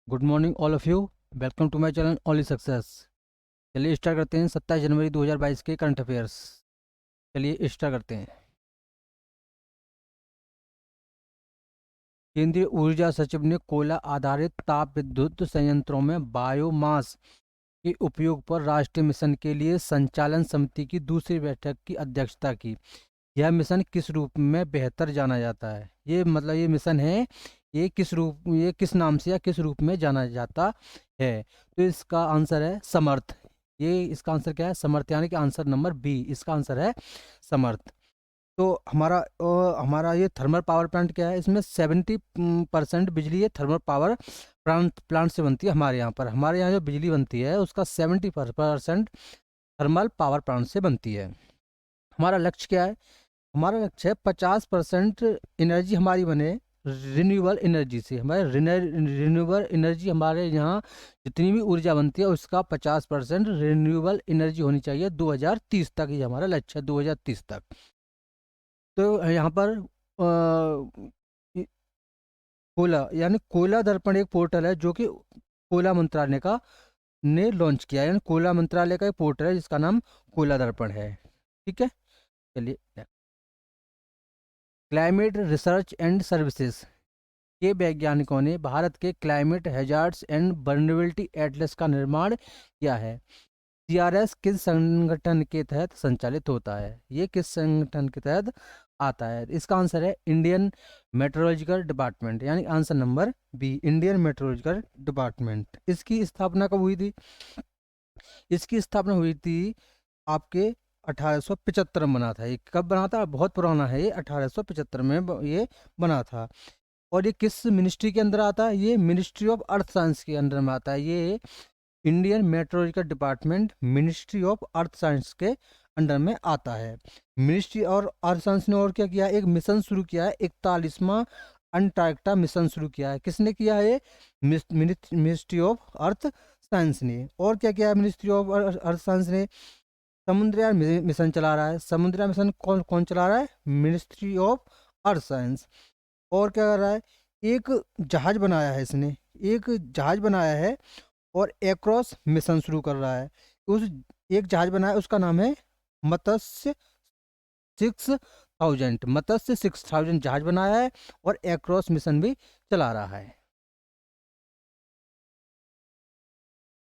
Good morning all of you. Welcome to my channel only success. चलिए start करते हैं 27 जनवरी 2022 के करंट अफेयर्स। चलिए स्टार्ट करते हैं। केंद्रीय ऊर्जा सचिव ने कोयला आधारित ताप विद्युत संयंत्रों में बायोमास के उपयोग पर राष्ट्रीय मिशन के लिए संचालन समिति की दूसरी बैठक की अध्यक्षता की। यह मिशन किस रूप में बेहतर जाना जाता है? ये मिशन है, ये किस नाम से या किस रूप में जाना जाता है? तो इसका आंसर है समर्थ। ये इसका आंसर क्या है? समर्थ, यानी कि आंसर नंबर बी इसका आंसर है समर्थ। तो हमारा ये थर्मल पावर प्लांट क्या है? इसमें 70% बिजली ये थर्मल पावर प्लांट से बनती है। हमारे यहाँ जो बिजली बनती है उसका 70% थर्मल पावर प्लांट से बनती है। हमारा लक्ष्य क्या है? हमारा लक्ष्य है 50% एनर्जी हमारी बने रिन्यूएबल एनर्जी से। रिन्यूएबल एनर्जी हमारे यहाँ जितनी भी ऊर्जा बनती है उसका 50% रिन्यूएबल एनर्जी होनी चाहिए 2030 तक। ये हमारा लक्ष्य है 2030 तक। तो यहाँ पर कोयला यानी कोयला दर्पण एक पोर्टल है जो कि कोयला मंत्रालय का ने लॉन्च किया है। यानी कोयला मंत्रालय का एक पोर्टल है जिसका नाम कोयला दर्पण है। ठीक है, चलिए। क्लाइमेट रिसर्च एंड सर्विसेज के वैज्ञानिकों ने भारत के climate hazards and vulnerability Atlas का निर्माण किया है। सीआरएस किस संगठन के तहत संचालित होता है? ये किस संगठन के तहत आता है? इसका आंसर है इंडियन मेट्रोलॉजिकल डिपार्टमेंट, यानी answer number B Indian metrological department. इसकी स्थापना कब हुई थी? इसकी स्थापना हुई थी आपके 1875 में बना था। ये कब बना था? बहुत पुराना है, ये 1875 में ये बना था। और ये किस मिनिस्ट्री के अंदर आता है? ये मिनिस्ट्री ऑफ अर्थ साइंस के अंदर में आता है। ये Indian metrological department ministry of earth science के अंडर में आता है। मिनिस्ट्री और अर्थ साइंस ने और क्या किया? एक मिशन शुरू किया है, 41वां अंटार्कटिका मिशन शुरू किया है। किसने किया है? मिनिस्ट्री ऑफ अर्थ साइंस ने। और क्या किया है मिनिस्ट्री ऑफ अर्थ साइंस ने? समुद्रयान मिशन चला रहा है। समुद्रयान मिशन कौन कौन चला रहा है? Ministry of earth science. और क्या कर रहा है? एक जहाज बनाया है इसने, एक जहाज बनाया है और एक्रॉस मिशन शुरू कर रहा है। उस एक जहाज बनाया, उसका नाम है मत्स्य 6000। मत्स्य 6000 जहाज बनाया है और एक्रॉस मिशन भी चला रहा है।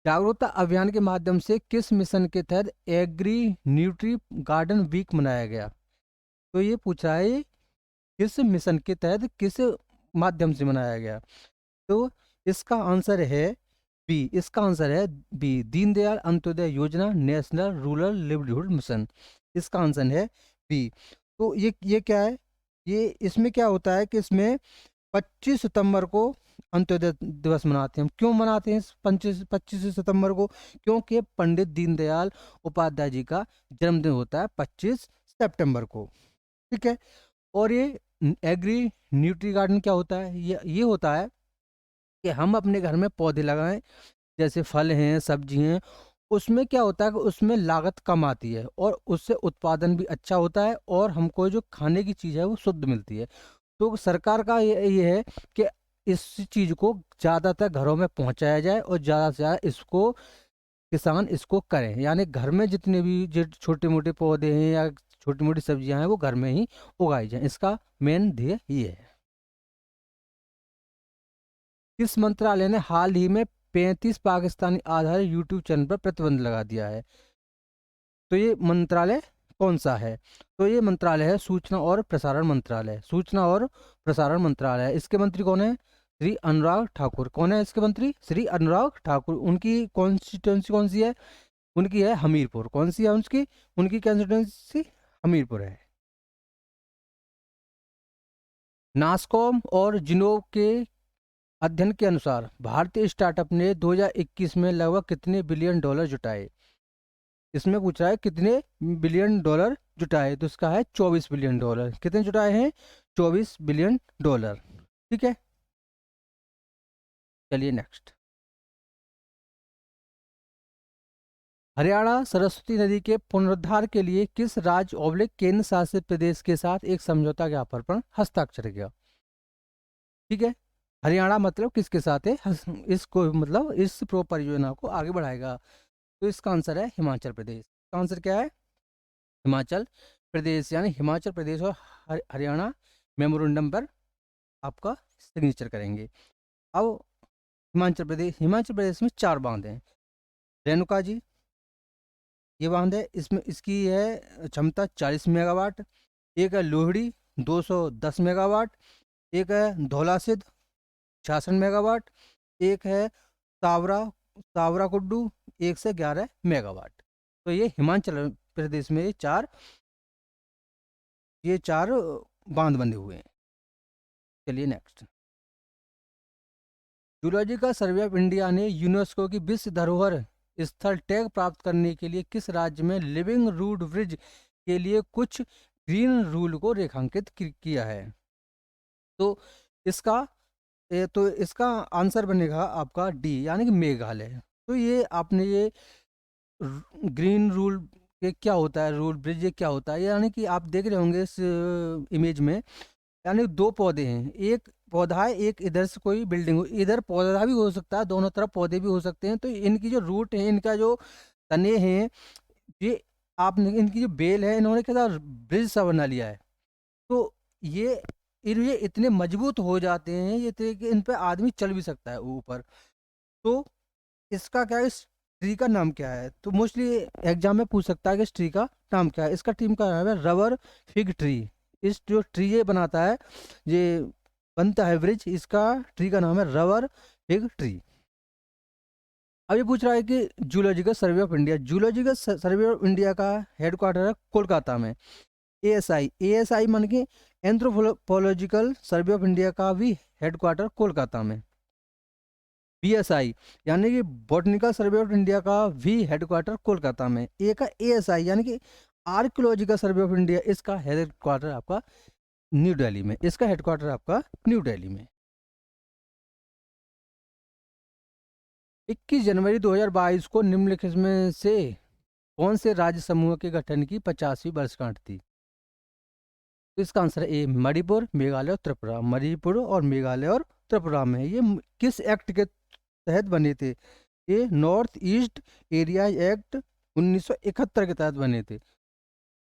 जागरूकता अभियान के माध्यम से किस मिशन के तहत एग्री न्यूट्री गार्डन वीक मनाया गया? तो ये पूछा है किस मिशन के तहत किस माध्यम से मनाया गया? तो इसका आंसर है बी इसका आंसर है बी दीनदयाल अंत्योदय योजना नेशनल रूरल लिवलीहुड मिशन। इसका आंसर है बी। तो ये क्या है? ये इसमें क्या होता है कि इसमें 25 सितंबर को अंत्योदय दिवस मनाते हैं। हम क्यों मनाते हैं 25 सितंबर को? क्योंकि पंडित दीनदयाल उपाध्याय जी का जन्मदिन होता है 25 सितंबर को। ठीक है। और ये एग्री न्यूट्री गार्डन क्या होता है? ये होता है कि हम अपने घर में पौधे लगाएं, जैसे फल हैं, सब्जी हैं। उसमें क्या होता है कि उसमें लागत कम आती है और उससे उत्पादन भी अच्छा होता है और हमको जो खाने की चीज़ है वो शुद्ध मिलती है। तो सरकार का ये है कि इस चीज़ को ज़्यादातर घरों में पहुंचाया जाए और ज़्यादा से ज़्यादा इसको किसान इसको करें। यानी घर में जितने भी जो छोटे मोटे पौधे हैं या छोटी मोटी सब्जियां हैं वो घर में ही उगाई जाएं। इसका मेन ध्येय ये है। किस मंत्रालय ने हाल ही में 35 पाकिस्तानी आधारित यूट्यूब चैनल पर प्रतिबंध लगा दिया है? तो ये मंत्रालय कौन सा है? तो ये मंत्रालय है सूचना और प्रसारण मंत्रालय। सूचना और प्रसारण मंत्रालय, इसके मंत्री कौन है? श्री अनुराग ठाकुर। कौन है इसके मंत्री? श्री अनुराग ठाकुर। उनकी कॉन्स्टिट्यूंसी कौन सी है? उनकी है हमीरपुर। कौन सी है उनकी? उनकी कॉन्स्टिट्यूंसी हमीरपुर है। नास्कॉम और जिनोव के अध्ययन के अनुसार भारतीय स्टार्टअप ने 2021 में लगभग कितने बिलियन डॉलर जुटाए? इसमें पूछ रहा है कितने बिलियन डॉलर जुटाए, तो इसका है 24 बिलियन डॉलर। कितने जुटाए हैं? 24 बिलियन डॉलर। ठीक है, चलिए नेक्स्ट। हरियाणा सरस्वती नदी के पुनरुद्धार के लिए किस राज्य ऑब्लिक केंद्र शासित प्रदेश के साथ एक समझौता ज्ञापन पर हस्ताक्षर किया? ठीक है, हरियाणा मतलब किसके साथ है, इसको मतलब इस परियोजना को आगे बढ़ाएगा। तो इसका आंसर है हिमाचल प्रदेश। इसका आंसर क्या है, हिमाचल प्रदेश। यानी हिमाचल प्रदेश और हरियाणा मेमोरेंडम पर आपका सिग्नेचर करेंगे। अब हिमाचल प्रदेश में 4 बांध हैं। रेणुका जी ये बांध है, इसमें इसकी है क्षमता 40 मेगावाट। एक है लोहड़ी 210 मेगावाट। एक है धौलासिद्ध 66 मेगावाट। एक है सावरा सावरा कुड्डू 1 से 11 मेगावाट। तो ये हिमाचल प्रदेश में ये चार बांध बंधे हुए हैं। चलिए next. Zoological survey of India ने यूनेस्को की विश्व धरोहर स्थल टैग प्राप्त करने के लिए किस राज्य में लिविंग रूट ब्रिज के लिए कुछ ग्रीन रूल को रेखांकित किया है। तो इसका आंसर बनेगा आपका डी, यानी कि मेघालय। तो ये आपने ये ग्रीन रूल के क्या होता है, रूल ब्रिज ये क्या होता है, यानी कि आप देख रहे होंगे इस इमेज में, यानी 2 पौधे हैं, एक पौधा है, एक इधर से कोई बिल्डिंग हो, इधर पौधा भी हो सकता है, दोनों तरफ पौधे भी हो सकते हैं। तो इनकी जो रूट है, इनका जो तने हैं, ये आपने इनकी जो बेल है, इन्होंने क्या ब्रिज सा बना लिया है। तो ये इतने मजबूत हो जाते हैं ये कि इन पे आदमी चल भी सकता है ऊपर। तो इसका क्या है, इस ट्री का नाम क्या है। तो मोस्टली एग्जाम में पूछ सकता है कि इस ट्री का नाम क्या है। इसका टीम का नाम है रबर फिग ट्री। इस जो ट्री ये बनाता है, ये बनता है ब्रिज, इसका ट्री का नाम है रबर फिग ट्री। अब ये पूछ रहा है कि zoological survey of India, zoological survey of India का हेडक्वार्टर है कोलकाता में। एएसआई मान के एंथ्रोपोलॉजिकल सर्वे ऑफ इंडिया का भी हेडक्वार्टर कोलकाता में। बीएसआई यानी कि बॉटनिकल सर्वे ऑफ इंडिया का भी हेडक्वार्टर कोलकाता में। एक है एएसआई यानी कि आर्कियोलॉजिकल सर्वे ऑफ इंडिया, इसका हेडक्वार्टर आपका न्यू दिल्ली में। इसका हेडक्वार्टर आपका न्यू दिल्ली में। 21 जनवरी 2022 को निम्नलिखित में से कौन से राज्य समूह के गठन की 50वीं वर्षगांठ थी। तो इसका आंसर है ए मणिपुर, मेघालय और त्रिपुरा। मणिपुर और मेघालय और त्रिपुरा में ये किस एक्ट के तहत बने थे। ये नॉर्थ ईस्ट एरिया एक्ट 1971 के तहत बने थे।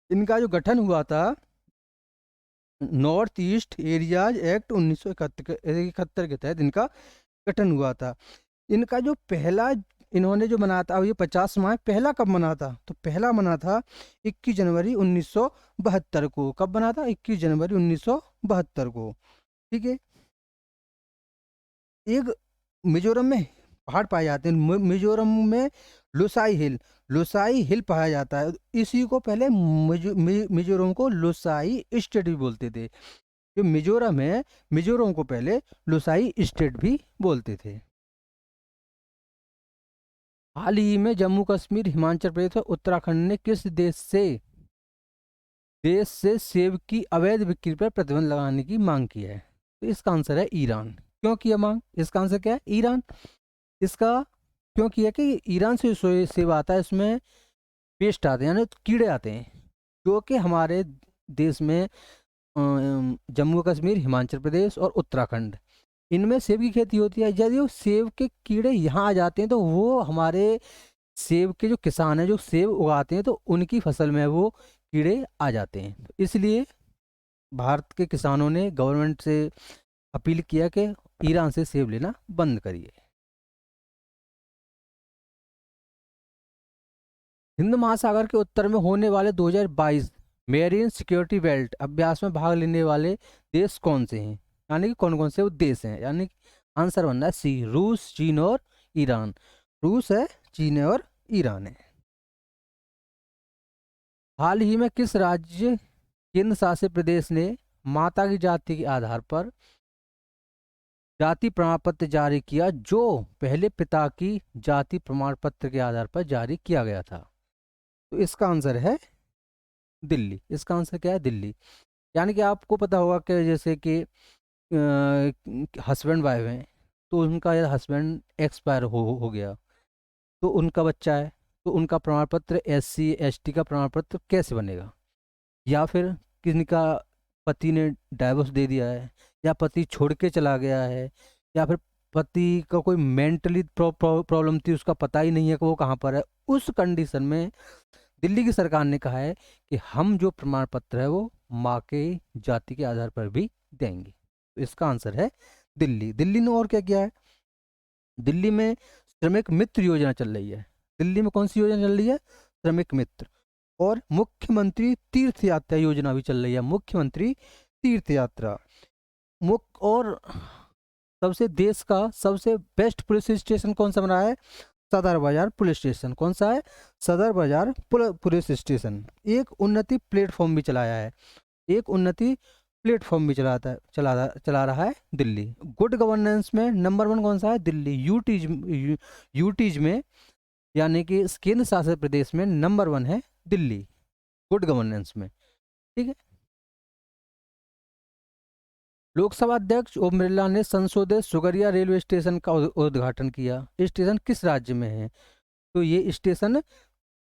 इनका जो गठन हुआ था, नॉर्थ ईस्ट एरियाज एक्ट 1971 के तहत इनका गठन हुआ था। इनका जो पहला इन्होंने जो मनाया था, अब ये 50वां पहला कब मना था, तो पहला मना था 21 जनवरी 1972 को। कब बना था, 21 जनवरी 1972 को। ठीक है। एक मिजोरम में पहाड़ पाए जाते हैं, मिजोरम में लोसाई हिल पाया जाता है। इसी को पहले मिजोरम को लोसाई स्टेट भी बोलते थे। जो मिजोरम है, मिजोरम को पहले लोसाई स्टेट भी बोलते थे। हाल ही में जम्मू कश्मीर, हिमाचल प्रदेश और उत्तराखंड ने किस देश से सेब की अवैध बिक्री पर प्रतिबंध लगाने की मांग की है। तो इसका आंसर है ईरान। क्यों किया मांग, इसका आंसर क्या है, ईरान। इसका क्यों किया कि ईरान से सेब आता है, इसमें पेस्ट आते हैं, यानी कीड़े आते हैं, जो कि हमारे देश में जम्मू कश्मीर, हिमाचल प्रदेश और उत्तराखंड, इनमें सेब की खेती होती है। यदि वो सेब के कीड़े यहाँ आ जाते हैं, तो वो हमारे सेब के जो किसान हैं, जो सेब उगाते हैं, तो उनकी फसल में वो कीड़े आ जाते हैं। इसलिए भारत के किसानों ने गवर्नमेंट से अपील किया कि ईरान से सेब लेना बंद करिए। हिंद महासागर के उत्तर में होने वाले 2022 मेरीन सिक्योरिटी बेल्ट अभ्यास में भाग लेने वाले देश कौन से हैं, यानी कि कौन कौन से वो देश हैं। यानी आंसर बनना है सी, रूस, चीन और ईरान। रूस है, चीन है और ईरान है। हाल ही में किस राज्य केंद्र शासित प्रदेश ने माता की जाति के आधार पर जाति प्रमाण पत्र जारी किया, जो पहले पिता की जाति प्रमाण पत्र के आधार पर जारी किया गया था। तो इसका आंसर है दिल्ली। इसका आंसर क्या है, दिल्ली। यानी कि आपको पता होगा कि जैसे कि हस्बैंड वाइफ हैं, तो उनका हस्बैंड एक्सपायर हो गया, तो उनका बच्चा है, तो उनका प्रमाण पत्र SC ST का प्रमाण पत्र कैसे बनेगा। या फिर किसी का पति ने डाइवोर्स दे दिया है, या पति छोड़ के चला गया है, या फिर पति का कोई मेंटली प्रॉब्लम थी, उसका पता ही नहीं है कि वो कहाँ पर है, उस कंडीशन में दिल्ली की सरकार ने कहा है कि हम जो प्रमाण पत्र है वो माँ के जाति के आधार पर भी देंगे। तो इसका आंसर है दिल्ली। दिल्ली ने और क्या किया है, दिल्ली में श्रमिक मित्र योजना चल रही है। दिल्ली में कौन सी योजना चल रही है, श्रमिक मित्र। और मुख्यमंत्री तीर्थ यात्रा योजना भी चल रही है, मुख्यमंत्री तीर्थ यात्रा। और सबसे देश का सबसे बेस्ट पुलिस स्टेशन कौन सा बना है, सदर बाजार पुलिस स्टेशन। कौन सा है, सदर बाजार पुलिस स्टेशन। एक उन्नति प्लेटफॉर्म भी चलाया है, एक उन्नति प्लेटफॉर्म भी चला रहा है दिल्ली। गुड गवर्नेंस में नंबर 1 कौन सा है, दिल्ली। यूटीज में यानी कि केंद्र शासित प्रदेश में नंबर 1 है दिल्ली गुड गवर्नेंस में। ठीक है। लोकसभा अध्यक्ष ओम बिरला ने संशोधित सुगरिया रेलवे स्टेशन का उद्घाटन किया। स्टेशन किस राज्य में है, तो ये स्टेशन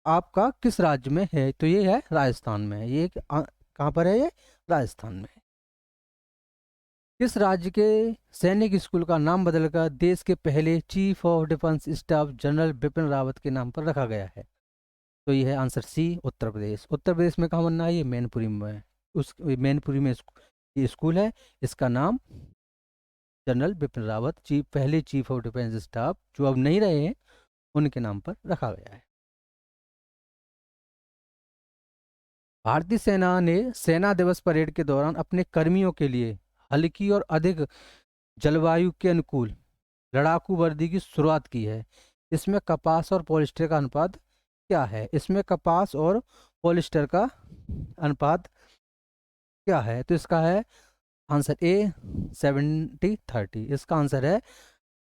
आपका किस राज्य में है, तो ये है राजस्थान में है। ये कहाँ पर है, ये राजस्थान में। किस राज्य के सैनिक स्कूल का नाम बदलकर देश के पहले chief of defence staff general Bipin Rawat के नाम पर रखा गया है, तो ये है आंसर सी, उत्तर प्रदेश। उत्तर प्रदेश में कहाँ बनना है, ये मैनपुरी में है। उस मैनपुरी में ये स्कूल है, इसका नाम जनरल बिपिन रावत पहले चीफ ऑफ डिफेंस स्टाफ जो अब नहीं रहे हैं उनके नाम पर रखा गया है। भारतीय सेना ने सेना दिवस परेड के दौरान अपने कर्मियों के लिए हल्की और अधिक जलवायु के अनुकूल लड़ाकू वर्दी की शुरुआत की है। इसमें कपास और पॉलिस्टर का अनुपात क्या है, इसमें कपास और पॉलिस्टर का अनुपात क्या है, तो इसका है आंसर ए 70-30। इसका आंसर है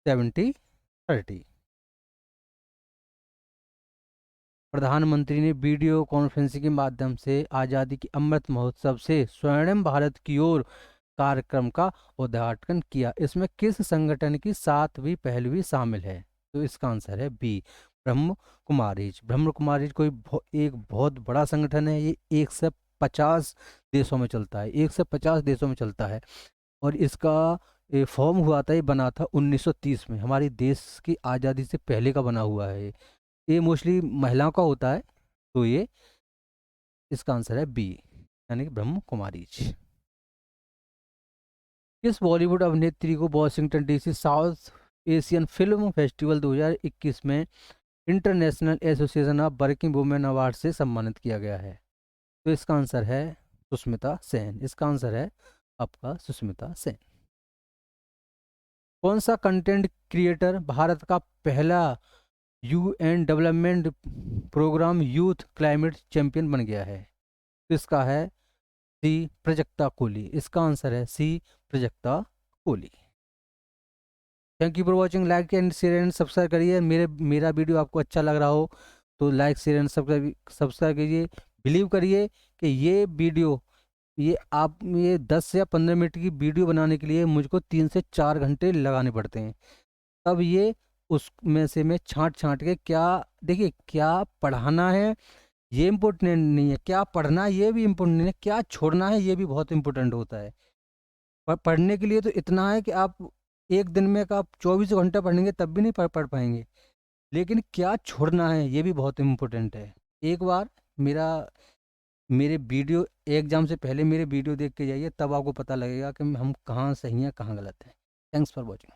70-30। प्रधानमंत्री ने वीडियो कॉन्फ्रेंसिंग के माध्यम से आज़ादी की अमृत महोत्सव से स्वर्णिम भारत की ओर कार्यक्रम का उद्घाटन किया। इसमें किस संगठन की 7वीं पहलवी शामिल है, तो इसका आंसर है बी, ब्रह्म कुमारीज। ब्रह्म कुमारीज कोई एक बहुत बड़ा संगठन है, ये 150 देशों में चलता है, 150 देशों में चलता है। और इसका फॉर्म हुआ था, ये बना था 1930 में, हमारी देश की आज़ादी से पहले का बना हुआ है। ये मोस्टली महिलाओं का होता है, तो ये इसका आंसर है बी यानी कि ब्रह्म कुमारीज। किस बॉलीवुड अभिनेत्री को Washington DC south Asian film festival 2021 में international association of working women award से सम्मानित किया गया है, तो इसका आंसर है सुष्मिता सेन। इसका आंसर है आपका सुष्मिता सेन। कौन सा कंटेंट क्रिएटर भारत का पहला UN development programme youth climate champion बन गया है, तो इसका है सी प्रजक्ता कोहली। इसका आंसर है C Prajakta Kohli. Thank you for watching, like and share and subscribe करिए। मेरा वीडियो आपको अच्छा लग रहा हो तो लाइक शेयर एंड सब्सक्राइब कीजिए। बिलीव करिए कि ये वीडियो ये 10 या 15 मिनट की वीडियो बनाने के लिए मुझको 3 से 4 घंटे लगाने पड़ते हैं। तब ये उसमें से मैं छांट छांट के क्या, देखिए क्या पढ़ाना है ये इम्पोर्टेंट नहीं है, क्या पढ़ना है ये भी इम्पोर्टेंट नहीं है, क्या छोड़ना है ये भी बहुत इम्पोर्टेंट होता है। पर पढ़ने के लिए तो इतना है कि आप एक दिन में का आप 24 घंटा पढ़ेंगे तब भी नहीं पढ़ पाएंगे, लेकिन क्या छोड़ना है ये भी बहुत इम्पोर्टेंट है। एक बार मेरे वीडियो एग्जाम से पहले मेरे वीडियो देख के जाइए, तब आपको पता लगेगा कि हम कहाँ सही हैं कहाँ गलत हैं। Thanks for watching.